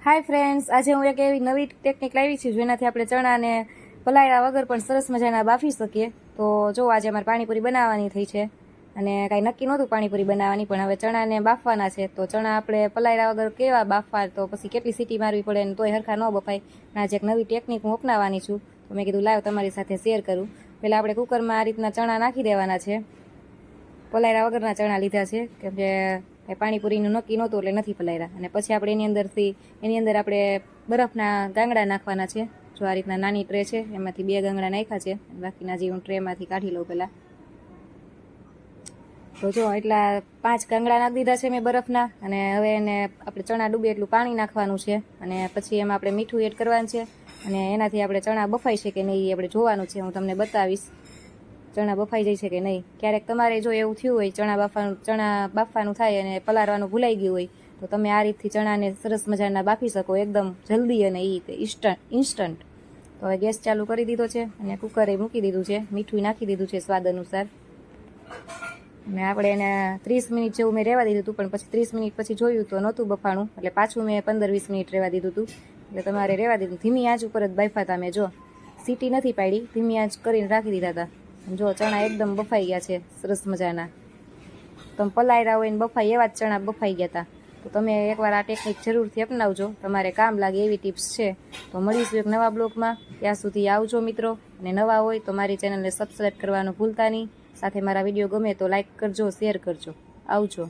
Hi friends, આજે હું એક એવી નવી ટેકનિક લાવી છું જેનાથી આપણે ચણાને પલાળ્યા વગર પણ સરસ મજાના બાફી શકીએ. તો જો આજે અમારે પાણીપુરી બનાવવાની થઈ છે અને કાંઈ નક્કી નહોતું પાણીપુરી બનાવવાની, પણ હવે ચણાને બાફવાના છે. તો ચણા આપણે પલાળ્યા વગર કેવા બાફવા, તો પછી કેટલી સીટી મારવી પડે ને તોય હરખા ન બફાય. આજે એક નવી ટેકનિક હું અપનાવવાની છું, તો મેં કીધું લાવ તમારી સાથે શેર કરું. પહેલાં આપણે કુકરમાં આ રીતના ચણા નાખી દેવાના છે. પલાળ્યા વગરના ચણા લીધા છે કેમ કે પાણીપુરીનું નક્કી નહોતું એટલે નથી પલાળ્યા. અને પછી આપણે એની અંદર આપણે બરફના ગાંગડા નાખવાના છે. જો આ રીતના નાની ટ્રે છે એમાંથી 2 ગાંગડા નાખ્યા છે, બાકીના જે હું ટ્રેમાંથી કાઢી લઉં પહેલાં. તો જો એટલા 5 ગાંગડા નાખી દીધા છે મેં બરફના. અને હવે એને આપણે ચણા ડૂબે એટલું પાણી નાખવાનું છે અને પછી એમાં આપણે મીઠું એડ કરવાનું છે. અને એનાથી આપણે ચણા બફાઈ છે કે નહીં એ આપણે જોવાનું છે. હું તમને બતાવીશ ચણા બફાઈ જાય છે કે નહીં. ક્યારેક તમારે જો એવું થયું હોય ચણા બાફવાનું થાય અને પલાળવાનું ભૂલાઈ ગયું હોય, તો તમે આ રીતથી ચણાને સરસ મજાના બાફી શકો એકદમ જલ્દી અને ઇન્સ્ટન્ટ. તો હવે ગેસ ચાલુ કરી દીધો છે અને કુકરે મૂકી દીધું છે. મીઠું નાખી દીધું છે સ્વાદ અનુસાર. અને આપણે એને 30 મિનિટ જેવું મેં રહેવા દીધું હતું, પણ પછી 30 મિનિટ પછી જોયું તો નહોતું બફાણું, એટલે પાછું મેં 15-20 મિનિટ રહેવા દીધું હતું. એટલે તમારે રહેવા દીધું. ધીમી આંચ ઉપર જ બાફા હતા મેં. જો સીટી નથી પાડી, ધીમી આંચ કરીને રાખી દીધા હતા. જો ચણા એકદમ બફાઈ ગયા છે સરસ મજાના. તમે પલાળ્યા હોય ને બફાઈ એવા જ ચણા બફાઈ ગયા હતા. તો તમે એકવાર આ ટેકનિક જરૂરથી અપનાવજો, તમારે કામ લાગે એવી ટિપ્સ છે. તો મળીશું એક નવા બ્લોગમાં. ત્યાં સુધી આવજો મિત્રો, અને નવા હોય તો મારી ચેનલને સબસ્ક્રાઈબ કરવાનું ભૂલતા નહીં. સાથે મારા વિડીયો ગમે તો લાઈક કરજો, શેર કરજો. આવજો.